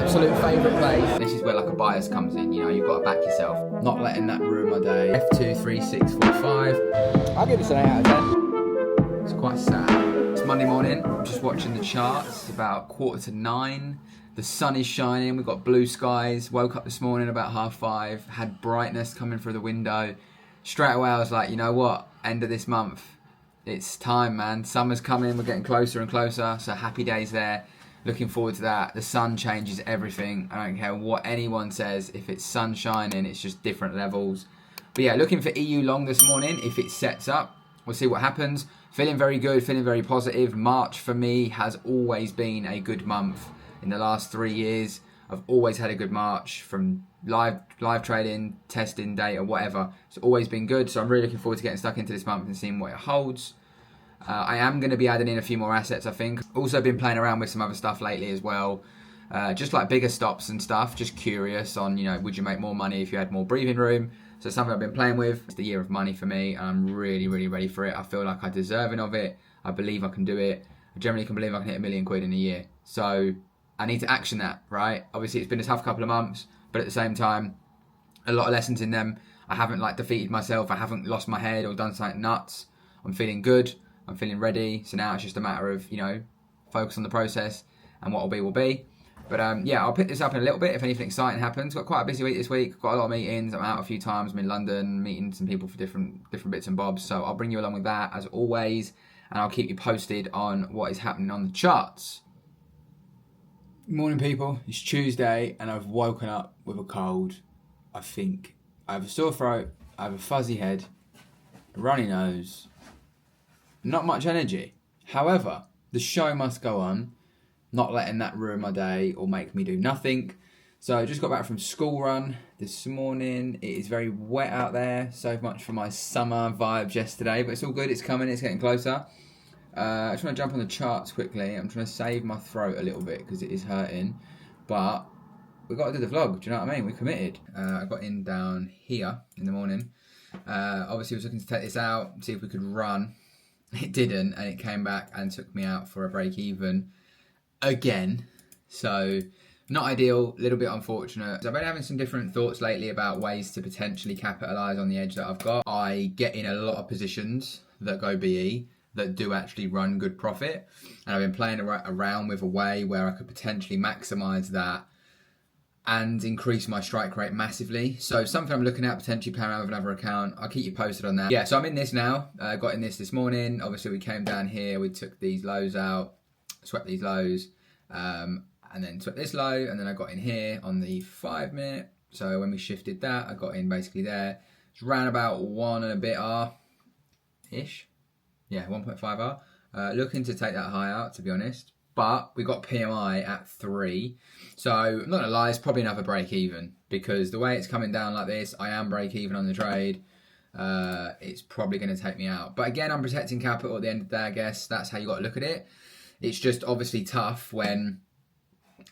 absolute favourite place. This is where like a bias comes in, you know, you've got to back yourself. Not letting that ruin my day. F23645. I'll give this an 8 out of 10. It's quite sad. It's Monday morning, I'm just watching the charts, about 8:45. The sun is shining, we've got blue skies. Woke up this morning about 5:30, had brightness coming through the window. Straight away I was like, you know what, end of this month, it's time, man. Summer's coming, we're getting closer and closer, so happy days there. Looking forward to that. The sun changes everything. I don't care what anyone says. If it's sun shining, it's just different levels. But yeah, looking for EU long this morning. If it sets up, we'll see what happens. Feeling very good, feeling very positive. March for me has always been a good month. In the last 3 years, I've always had a good March from live trading, testing, data, whatever. It's always been good. So I'm really looking forward to getting stuck into this month and seeing what it holds. I am going to be adding in a few more assets, I think. Also been playing around with some other stuff lately as well. Just like bigger stops and stuff. Just curious on, you know, would you make more money if you had more breathing room? So something I've been playing with. It's the year of money for me. And I'm really, really ready for it. I feel like I'm deserving of it. I believe I can do it. I generally can believe I can hit £1 million in a year. So I need to action that, right? Obviously, it's been a tough couple of months. But at the same time, a lot of lessons in them. I haven't like defeated myself. I haven't lost my head or done something nuts. I'm feeling good. I'm feeling ready, so now it's just a matter of, you know, focus on the process and what will be. But yeah, I'll pick this up in a little bit if anything exciting happens. Got quite a busy week this week, got a lot of meetings. I'm out a few times. I'm in London meeting some people for different bits and bobs. So I'll bring you along with that as always, and I'll keep you posted on what is happening on the charts. Good morning, people. It's Tuesday and I've woken up with a cold. I think I have a sore throat, I have a fuzzy head, a runny nose. Not much energy. However, the show must go on. Not letting that ruin my day or make me do nothing. So I just got back from school run this morning. It is very wet out there. So much for my summer vibes yesterday. But it's all good. It's coming. It's getting closer. I just want to jump on the charts quickly. I'm trying to save my throat a little bit because it is hurting. But we've got to do the vlog. Do you know what I mean? We're committed. I got in down here in the morning. Obviously, I was looking to take this out, see if we could run. It didn't, and it came back and took me out for a break even again. So not ideal, a little bit unfortunate. So I've been having some different thoughts lately about ways to potentially capitalise on the edge that I've got. I get in a lot of positions that go BE that do actually run good profit, and I've been playing around with a way where I could potentially maximise that and increase my strike rate massively. So something I'm looking at, potentially playing around with another account. I'll keep you posted on that. Yeah, so I'm in this now. Got in this morning. Obviously, we came down here. We took these lows out, swept these lows, and then swept this low. And then I got in here on the 5 minute. So when we shifted that, I got in basically there. It's around about 1 and a bit R-ish. Yeah, 1.5 R. Looking to take that high out, to be honest. But we got PMI at 3. So I'm not gonna lie, it's probably another break even, because the way it's coming down like this, I am break even on the trade. It's probably gonna take me out. But again, I'm protecting capital at the end of the day, I guess. That's how you gotta look at it. It's just obviously tough when,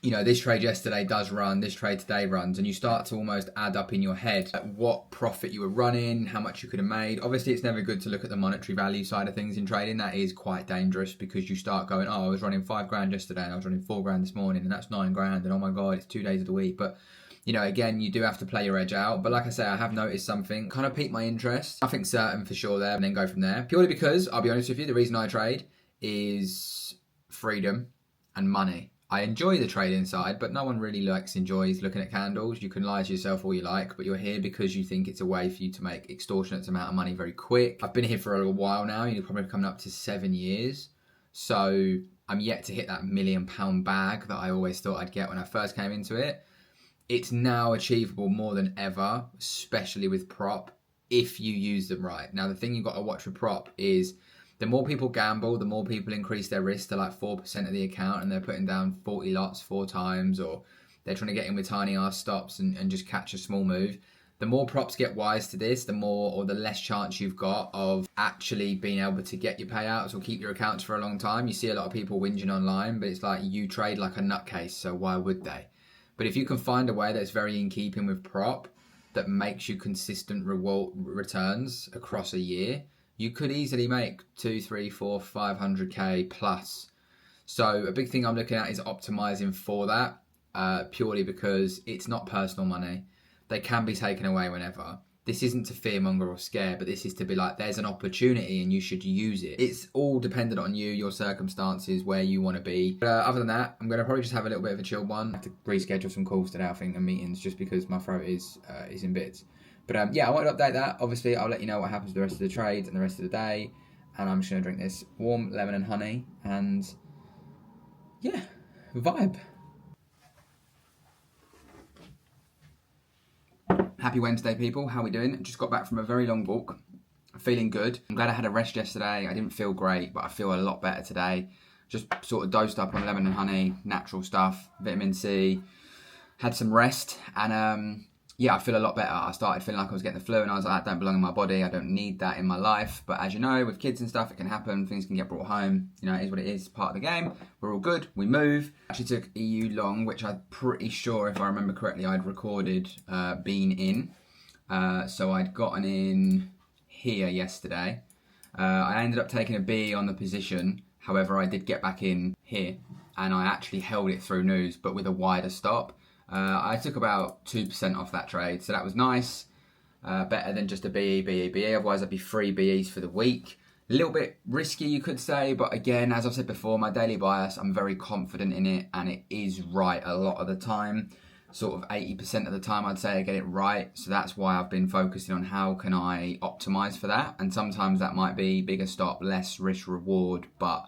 you know, this trade yesterday does run, this trade today runs, and you start to almost add up in your head what profit you were running, how much you could have made. Obviously, it's never good to look at the monetary value side of things in trading. That is quite dangerous, because you start going, oh, I was running 5 grand yesterday and I was running 4 grand this morning, and that's 9 grand, and oh my God, it's 2 days of the week. But, you know, again, you do have to play your edge out. But like I say, I have noticed something, kind of piqued my interest. Nothing certain for sure there, and then go from there. Purely because, I'll be honest with you, the reason I trade is freedom and money. I enjoy the trading side, but no one really enjoys looking at candles. You can lie to yourself all you like, but you're here because you think it's a way for you to make extortionate amount of money very quick. I've been here for a little while now. You're probably coming up to 7 years. So I'm yet to hit that £1 million bag that I always thought I'd get when I first came into it. It's now achievable more than ever, especially with prop, if you use them right. Now, the thing you've got to watch with prop is the more people gamble, the more people increase their risk to like 4% of the account, and they're putting down 40 lots 4 times, or they're trying to get in with tiny ass stops and just catch a small move. The more props get wise to this, the more or the less chance you've got of actually being able to get your payouts or keep your accounts for a long time. You see a lot of people whinging online, but it's like you trade like a nutcase, so why would they? But if you can find a way that's very in keeping with prop, that makes you consistent returns across a year, you could easily make 2, 3, 4, 500k plus. So a big thing I'm looking at is optimizing for that. purely because it's not personal money. They can be taken away whenever. This isn't to fearmonger or scare, but this is to be like, there's an opportunity and you should use it. It's all dependent on you, your circumstances, where you want to be. But other than that, I'm going to probably just have a little bit of a chill one. I have to reschedule some calls today, I think, and meetings, just because my throat is in bits. But yeah, I wanted to update that. Obviously, I'll let you know what happens with the rest of the trades and the rest of the day. And I'm just going to drink this warm lemon and honey. And yeah, vibe. Happy Wednesday, people. How we doing? Just got back from a very long walk. Feeling good. I'm glad I had a rest yesterday. I didn't feel great, but I feel a lot better today. Just sort of dosed up on lemon and honey, natural stuff, vitamin C. Had some rest, and yeah, I feel a lot better. I started feeling like I was getting the flu, and I was like, that don't belong in my body. I don't need that in my life. But as you know, with kids and stuff, it can happen. Things can get brought home. You know, it is what it is. Part of the game. We're all good. We move. Actually took EU long, which I'm pretty sure, if I remember correctly, I'd recorded being in. So I'd gotten in here yesterday. I ended up taking a B on the position. However, I did get back in here, and I actually held it through news, but with a wider stop. I took about 2% off that trade, so that was nice. Better than just a BE. Otherwise, I'd be 3 BEs for the week. A little bit risky, you could say, but again, as I've said before, my daily bias, I'm very confident in it, and it is right a lot of the time. Sort of 80% of the time, I'd say I get it right. So that's why I've been focusing on how can I optimize for that. And sometimes that might be bigger stop, less risk reward, but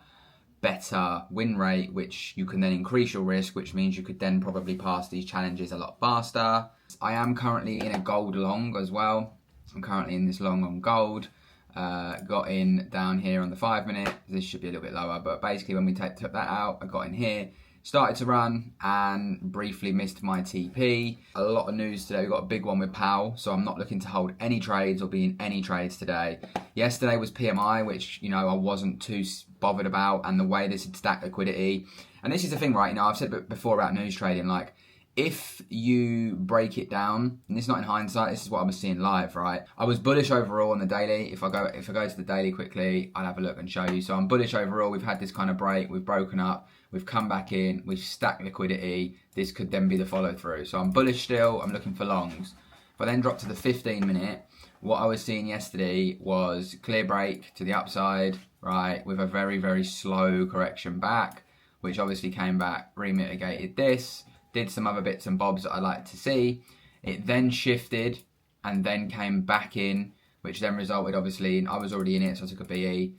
better win rate, which you can then increase your risk, which means you could then probably pass these challenges a lot faster. I am currently in a gold long as well. I'm currently in this long on gold. Got in down here on the 5 minute. This should be a little bit lower, but basically when we took that out, I got in here, started to run, and briefly missed my TP. A lot of news today. We've got a big one with Powell, so I'm not looking to hold any trades or be in any trades today. Yesterday was PMI, which, you know, I wasn't too bothered about, and the way this had stacked liquidity. And this is the thing, right? You know, I've said before about news trading, like, if you break it down, and it's not in hindsight, this is what I was seeing live, right? I was bullish overall on the daily. If I go to the daily quickly, I'll have a look and show you. So I'm bullish overall. We've had this kind of break. We've broken up. We've come back in. We've stacked liquidity. This could then be the follow through. So I'm bullish still. I'm looking for longs. If I then drop to the 15 minute, what I was seeing yesterday was clear break to the upside, right? With a very, very slow correction back, which obviously came back, remitigated this. Did some other bits and bobs that I like to see. It then shifted and then came back in, which then resulted obviously in, I was already in it, so I took a BE.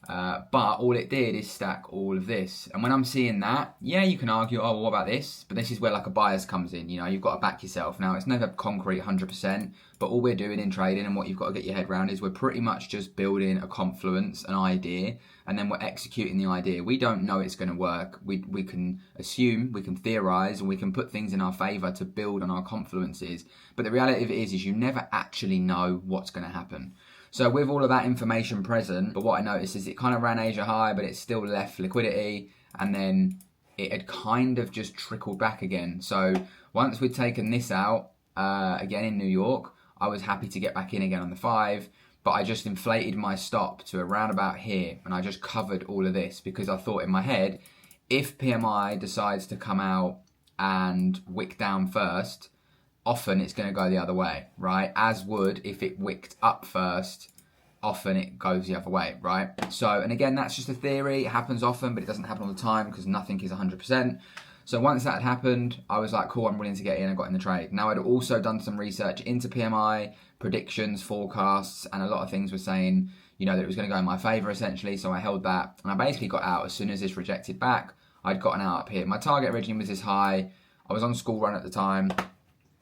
But all it did is stack all of this. And when I'm seeing that, yeah, you can argue, oh, well, what about this? But this is where like a bias comes in. You know, you've got to back yourself. Now, it's never concrete 100%, but all we're doing in trading and what you've got to get your head around is we're pretty much just building a confluence, an idea, and then we're executing the idea. We don't know it's going to work. We can assume, we can theorize, and we can put things in our favor to build on our confluences. But the reality of it is you never actually know what's going to happen. So with all of that information present, but what I noticed is it kind of ran Asia high, but it still left liquidity, and then it had kind of just trickled back again. So once we'd taken this out, again in New York, I was happy to get back in again on the 5, but I just inflated my stop to around about here, and I just covered all of this because I thought in my head, if PMI decides to come out and wick down first, often it's going to go the other way, right? As would if it wicked up first, often it goes the other way, right? So, and again, that's just a theory. It happens often, but it doesn't happen all the time because nothing is 100%. So once that had happened, I was like, cool, I'm willing to get in. I got in the trade. Now, I'd also done some research into PMI, predictions, forecasts, and a lot of things were saying, you know, that it was going to go in my favor essentially. So I held that, and I basically got out as soon as this rejected back. I'd gotten out up here. My target originally was this high. I was on school run at the time.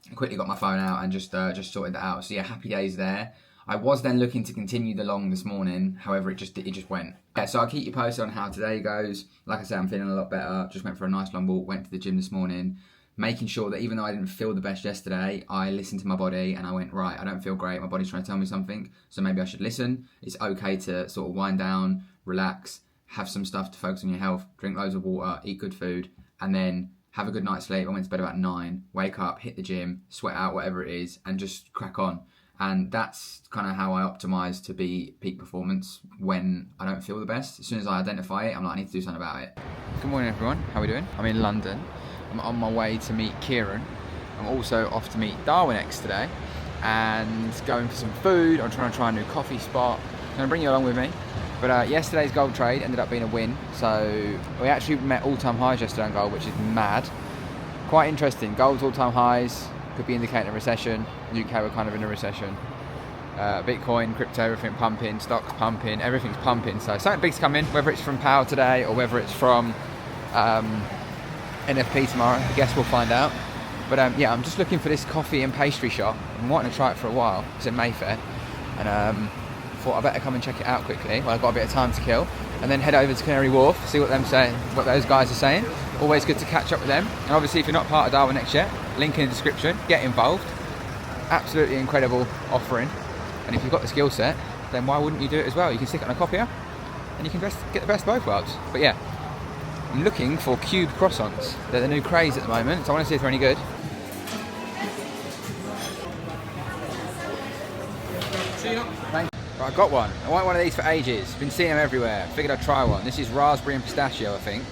I quickly got my phone out and just sorted that out. So yeah, happy days there. I was then looking to continue the long this morning. However, it just went. Yeah, so I'll keep you posted on how today goes. Like I said, I'm feeling a lot better. Just went for a nice long walk, went to the gym this morning, making sure that even though I didn't feel the best yesterday, I listened to my body and I went, right, I don't feel great. My body's trying to tell me something. So maybe I should listen. It's okay to sort of wind down, relax, have some stuff to focus on your health, drink loads of water, eat good food, and then have a good night's sleep. I went to bed about 9, wake up, hit the gym, sweat out, whatever it is, and just crack on. And that's kind of how I optimize to be peak performance when I don't feel the best. As soon as I identify it, I'm like, I need to do something about it. Good morning, everyone. How are we doing? I'm in London. I'm on my way to meet Kieran. I'm also off to meet Darwin X today and going for some food. I'm trying to try a new coffee spot. I'm going to bring you along with me. But yesterday's gold trade ended up being a win. So we actually met all-time highs yesterday on gold, which is mad. Quite interesting. Gold's all-time highs. Could be indicating a recession. UK were kind of in a recession. Bitcoin, crypto, everything pumping, stocks pumping, everything's pumping. So something big's coming, whether it's from Power today or whether it's from NFP tomorrow. I guess we'll find out. But yeah, I'm just looking for this coffee and pastry shop. I'm wanting to try it for a while. It's in Mayfair. And thought I better come and check it out quickly. Well, I've got a bit of time to kill. And then head over to Canary Wharf, see what those guys are saying. Always good to catch up with them. And obviously, if you're not part of Darwin X yet, link in the description, get involved. Absolutely incredible offering. And if you've got the skill set, then why wouldn't you do it as well? You can stick it on a copier and you can get the best of both worlds. But yeah, I'm looking for cube croissants. They're the new craze at the moment, so I want to see if they're any good. Thank you. Right, I got one. I want one of these for ages. Been seeing them everywhere. Figured I'd try one. This is raspberry and pistachio, I think.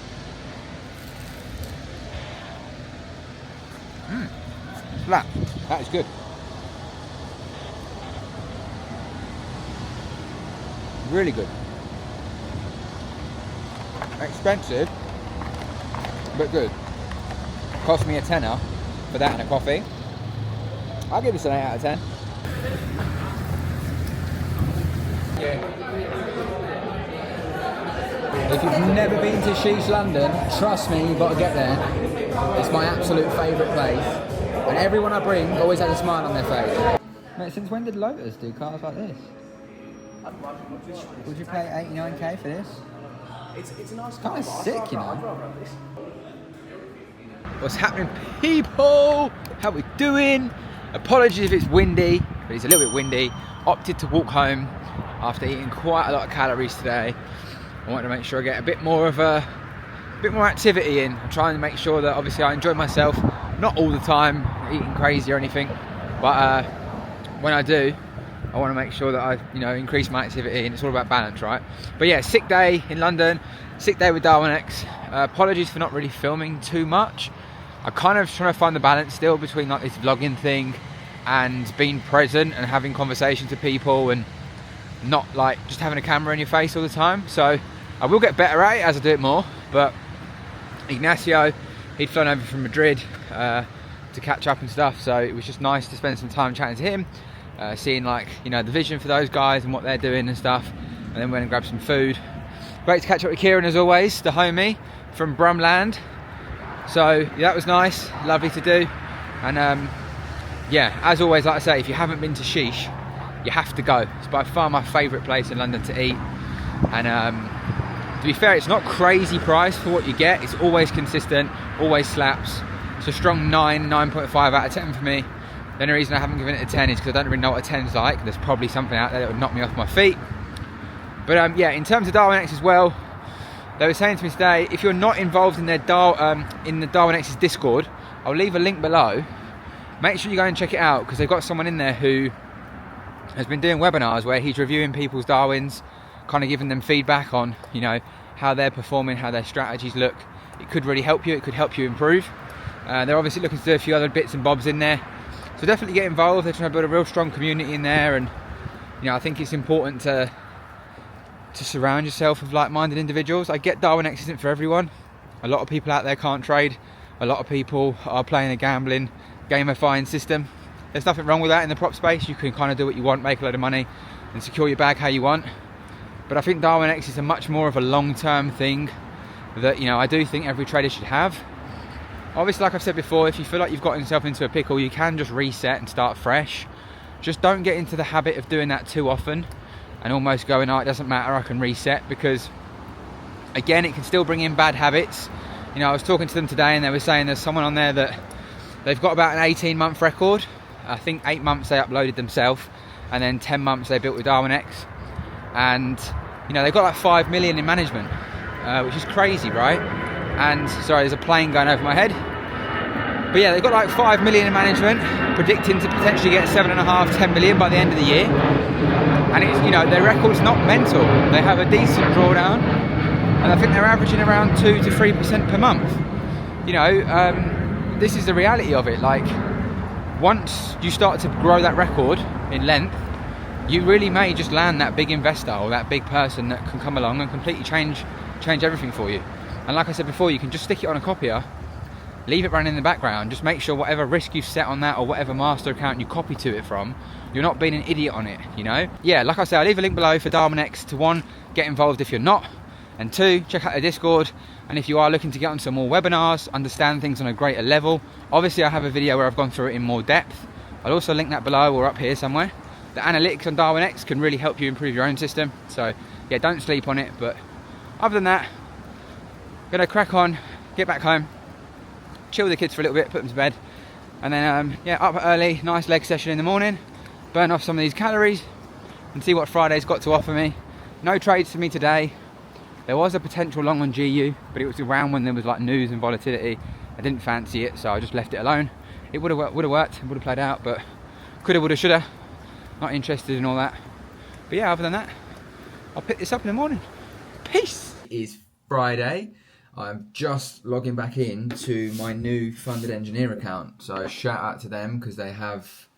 Flat. That is good. Really good. Expensive, but good. Cost me a tenner for that and a coffee. I'll give this an 8 out of 10. If you've never been to Sheesh London, trust me, you've got to get there. It's my absolute favourite place. And everyone I bring always has a smile on their face. Mate, since when did Lotus do cars like this? Would you pay 89k for this? It's a nice car. It's kind of sick, you know. I'd rather have this. What's happening, people? How we doing? Apologies if it's windy, but it's a little bit windy. Opted to walk home after eating quite a lot of calories today. I wanted to make sure I get a bit more activity in. I'm trying to make sure that obviously I enjoy myself, not all the time eating crazy or anything, but when I do, I want to make sure that I, increase my activity, and it's all about balance, right? But yeah, sick day in London, sick day with Darwin X. Apologies for not really filming too much. I'm kind of trying to find the balance still between like this vlogging thing and being present and having conversations with people and not like just having a camera in your face all the time. So I will get better at it as I do it more. But Ignacio, he'd flown over from Madrid to catch up and stuff, so it was just nice to spend some time chatting to him, seeing like the vision for those guys and what they're doing and stuff. And then went and grabbed some food. Great to catch up with Kieran as always, the homie from Brumland. So yeah, that was nice, lovely to do. And yeah, as always, like I say, if you haven't been to Sheesh, you have to go. It's by far my favourite place in London to eat. And to be fair, it's not crazy price for what you get. It's always consistent, always slaps. It's a strong 9.5 out of 10 for me. The only reason I haven't given it a 10 is because I don't really know what a 10's like. There's probably something out there that would knock me off my feet. But yeah, in terms of Darwin X as well, they were saying to me today, if you're not involved in the Darwin X's Discord, I'll leave a link below. Make sure you go and check it out, because they've got someone in there who has been doing webinars where he's reviewing people's Darwins, kind of giving them feedback on, how they're performing, how their strategies look. It could really help you. It could help you improve. They're obviously looking to do a few other bits and bobs in there. So definitely get involved. They're trying to build a real strong community in there, and I think it's important to surround yourself with like-minded individuals. I get Darwin X isn't for everyone. A lot of people out there can't trade. A lot of people are playing a gambling, gamifying system. There's nothing wrong with that in the prop space. You can kind of do what you want, make a load of money and secure your bag how you want. But I think Darwin X is a much more of a long-term thing that I do think every trader should have. Obviously, like I've said before, if you feel like you've gotten yourself into a pickle, you can just reset and start fresh. Just don't get into the habit of doing that too often and almost going, oh, it doesn't matter, I can reset, because again, it can still bring in bad habits. I was talking to them today and they were saying there's someone on there that they've got about an 18-month record. I think 8 months they uploaded themselves, and then 10 months they built with Darwin X. And they've got like 5 million in management, which is crazy, right? And sorry, there's a plane going over my head. But yeah, they've got like 5 million in management, predicting to potentially get 7.5, 10 million by the end of the year. And it's, you know, their record's not mental. They have a decent drawdown, and I think they're averaging around 2 to 3% per month. You know, this is the reality of it. Like, once you start to grow that record in length, you really may just land that big investor or that big person that can come along and completely change everything for you. And like I said before, you can just stick it on a copier, leave it running in the background, just make sure whatever risk you've set on that or whatever master account you copy to it from, you're not being an idiot on it, you know? Yeah, like I said, I'll leave a link below for Darwin X to 1, get involved if you're not, and 2, check out the Discord. And if you are looking to get on some more webinars, understand things on a greater level, obviously I have a video where I've gone through it in more depth. I'll also link that below or up here somewhere. The analytics on Darwin X can really help you improve your own system. So yeah, don't sleep on it. But other than that, I'm gonna crack on, get back home, chill with the kids for a little bit, put them to bed, and then yeah, up early, nice leg session in the morning, burn off some of these calories and see what Friday's got to offer me. No trades for me today. There was a potential long on GU, but it was around when there was like news and volatility. I didn't fancy it, so I just left it alone. It would have worked, would have played out, but coulda, woulda, shoulda. Not interested in all that. But yeah, other than that, I'll pick this up in the morning. Peace. It is Friday. I'm just logging back in to my new funded engineer account. So shout out to them because they have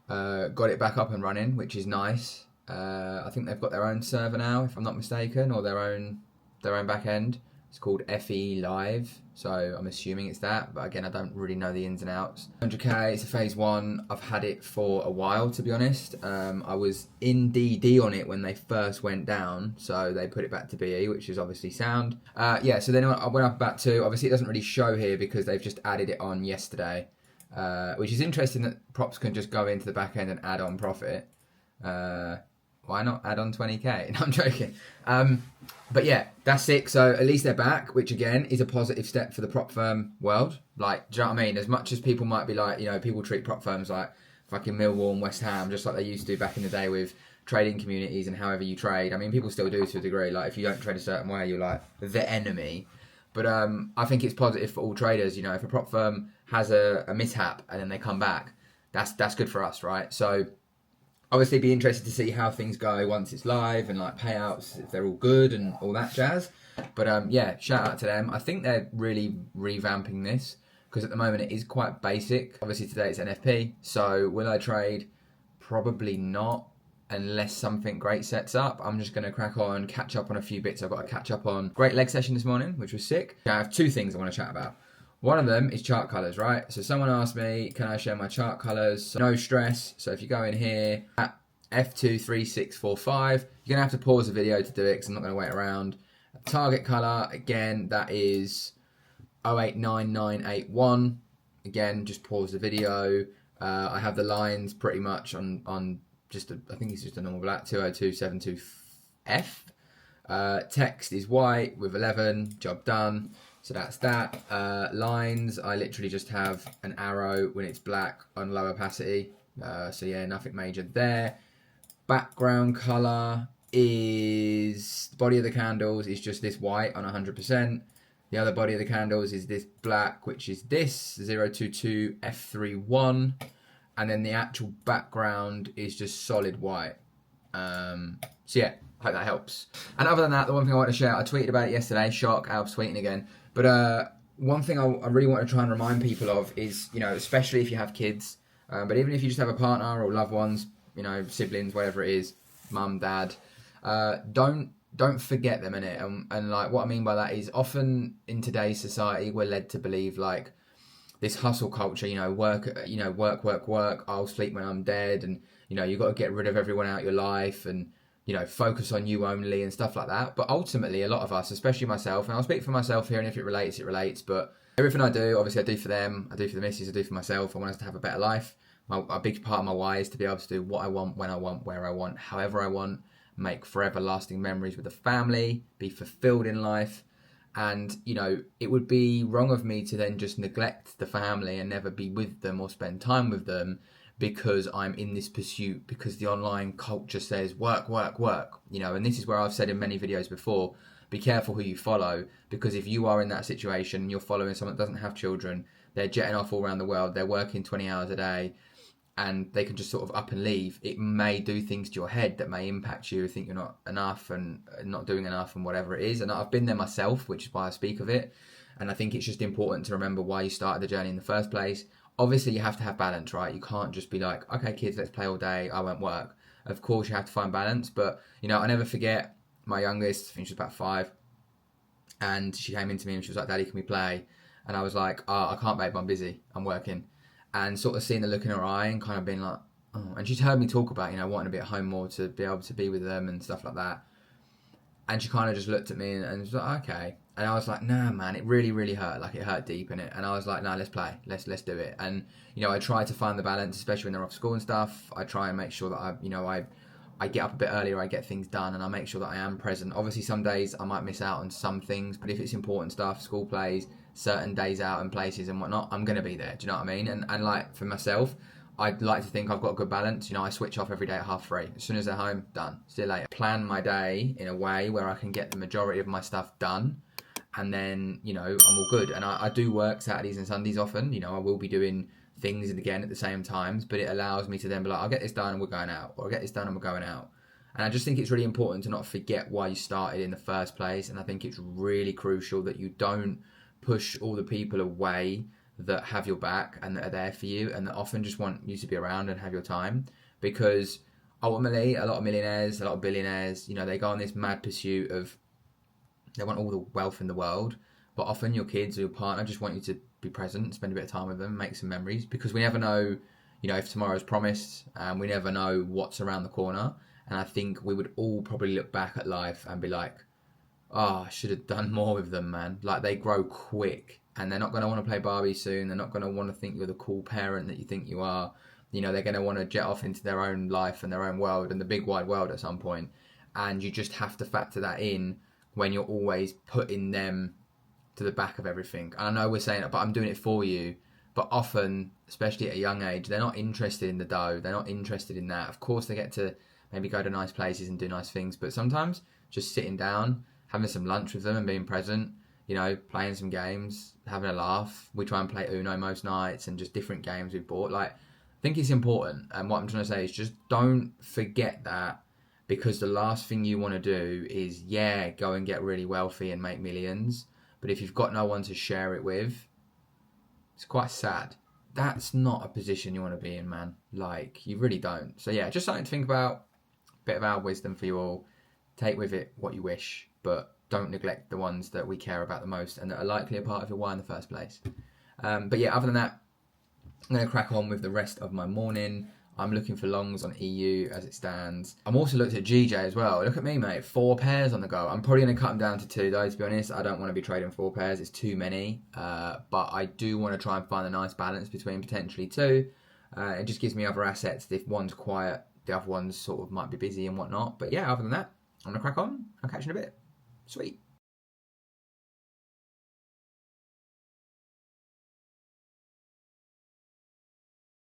got it back up and running, which is nice. I think they've got their own server now, if I'm not mistaken, or their own back end. It's called FE Live, so I'm assuming it's that, but again, I don't really know the ins and outs. 100k, it's a phase 1. I've had it for a while, to be honest. I was in DD on it when they first went down, so they put it back to BE, which is obviously sound. Yeah, so then I went up back to, obviously it doesn't really show here because they've just added it on yesterday, which is interesting that props can just go into the back end and add on profit. Why not add on 20k? No, I'm joking. But yeah, that's sick. So at least they're back, which again is a positive step for the prop firm world. Like, do you know what I mean? As much as people might be like, you know, people treat prop firms like fucking Millwall and West Ham, just like they used to back in the day with trading communities and however you trade. I mean, people still do to a degree. Like, if you don't trade a certain way, you're like the enemy. But I think it's positive for all traders. You know, if a prop firm has a mishap and then they come back, that's good for us, right? So obviously be interested to see how things go once it's live and like payouts, if they're all good and all that jazz. But yeah, shout out to them. I think they're really revamping this because at the moment it is quite basic. Obviously today it's NFP, so will I trade? Probably not, unless something great sets up. I'm just going to crack on, catch up on a few bits I've got to catch up on. Great leg session this morning, which was sick. I have 2 things I want to chat about. One of them is chart colors, right? So someone asked me, can I share my chart colors? So no stress. So if you go in here at F23645, you're going to have to pause the video to do it because I'm not going to wait around. Target color, again, that is 089981. Again, just pause the video. I have the lines pretty much on just, I think it's just a normal black, 20272F. Text is white with 11, job done. So that's that. Lines, I literally just have an arrow when it's black on low opacity. So yeah, nothing major there. Background color is, the body of the candles is just this white on 100%. The other body of the candles is this black, which is this 022F31. And then the actual background is just solid white. So yeah, hope that helps. And other than that, the one thing I want to share, I tweeted about it yesterday. Shock, Alf's tweeting again. But one thing I really want to try and remind people of is, you know, especially if you have kids, but even if you just have a partner or loved ones, you know, siblings, whatever it is, mum, dad, don't forget them in it. And like what I mean by that is often in today's society, we're led to believe like this hustle culture, work, I'll sleep when I'm dead. And, you've got to get rid of everyone out your life and, focus on you only and stuff like that. But ultimately, a lot of us, especially myself, and I'll speak for myself here, and if it relates, it relates. But everything I do, obviously I do for them, I do for the missus, I do for myself. I want us to have a better life. A big part of my why is to be able to do what I want, when I want, where I want, however I want, make forever lasting memories with the family, be fulfilled in life. And, it would be wrong of me to then just neglect the family and never be with them or spend time with them because I'm in this pursuit, because the online culture says work, work, work, and this is where I've said in many videos before, be careful who you follow, because if you are in that situation and you're following someone that doesn't have children, they're jetting off all around the world, they're working 20 hours a day, and they can just sort of up and leave, it may do things to your head that may impact you, think you're not enough and not doing enough and whatever it is. And I've been there myself, which is why I speak of it. And I think it's just important to remember why you started the journey in the first place. Obviously, you have to have balance, right? You can't just be like, okay, kids, let's play all day, I won't work. Of course, you have to find balance. But, you know, I never forget my youngest, I think she was about 5, and she came into me and she was like, Daddy, can we play? And I was like, oh, I can't, babe, I'm busy, I'm working. And sort of seeing the look in her eye and kind of being like, oh. And she's heard me talk about, you know, wanting to be at home more to be able to be with them and stuff like that. And she kind of just looked at me and was like, okay. And I was like, nah, man, it really, really hurt. Like, it hurt deep in it. And I was like, nah, let's play. Let's do it. And, you know, I try to find the balance, especially when they're off school and stuff. I try and make sure that I get up a bit earlier, I get things done, and I make sure that I am present. Obviously, some days I might miss out on some things, but if it's important stuff, school plays, certain days out and places and whatnot, I'm going to be there. Do you know what I mean? And like, for myself, I'd like to think I've got a good balance. You know, I switch off every day at 3:30. As soon as they're home, done. See you later. Plan my day in a way where I can get the majority of my stuff done, and then, you know, I'm all good. And I do work Saturdays and Sundays often. You know, I will be doing things again at the same times, but it allows me to then be like, I'll get this done and we're going out, or I'll get this done and we're going out. And I just think it's really important to not forget why you started in the first place. And I think it's really crucial that you don't push all the people away that have your back and that are there for you and that often just want you to be around and have your time. Because ultimately, a lot of millionaires, a lot of billionaires, you know, they go on this mad pursuit of, they want all the wealth in the world, but often your kids or your partner just want you to be present, spend a bit of time with them, make some memories, because we never know, you know, if tomorrow's promised, and we never know what's around the corner. And I think we would all probably look back at life and be like, oh, I should have done more with them, man. Like, they grow quick and they're not going to want to play Barbie soon. They're not going to want to think you're the cool parent that you think you are. You know, they're going to want to jet off into their own life and their own world and the big wide world at some point. And you just have to factor that in when you're always putting them to the back of everything. And I know we're saying it, but I'm doing it for you. But often, especially at a young age, they're not interested in the dough. They're not interested in that. Of course, they get to maybe go to nice places and do nice things. But sometimes just sitting down, having some lunch with them and being present, you know, playing some games, having a laugh. We try and play Uno most nights and just different games we've bought. Like, I think it's important. And what I'm trying to say is just don't forget that, because the last thing you want to do is, yeah, go and get really wealthy and make millions. But if you've got no one to share it with, it's quite sad. That's not a position you want to be in, man. Like, you really don't. So yeah, just something to think about. Bit of our wisdom for you all. Take with it what you wish, but don't neglect the ones that we care about the most and that are likely a part of your why in the first place. But yeah, other than that, I'm going to crack on with the rest of my morning. I'm looking for longs on EU as it stands. I'm also looked at GJ as well. Look at me, mate. 4 pairs on the go. I'm probably going to cut them down to 2, though, to be honest. I don't want to be trading 4 pairs. It's too many. But I do want to try and find a nice balance between potentially 2. It just gives me other assets. If one's quiet, the other ones sort of might be busy and whatnot. But yeah, other than that, I'm going to crack on. I'll catch you in a bit. Sweet.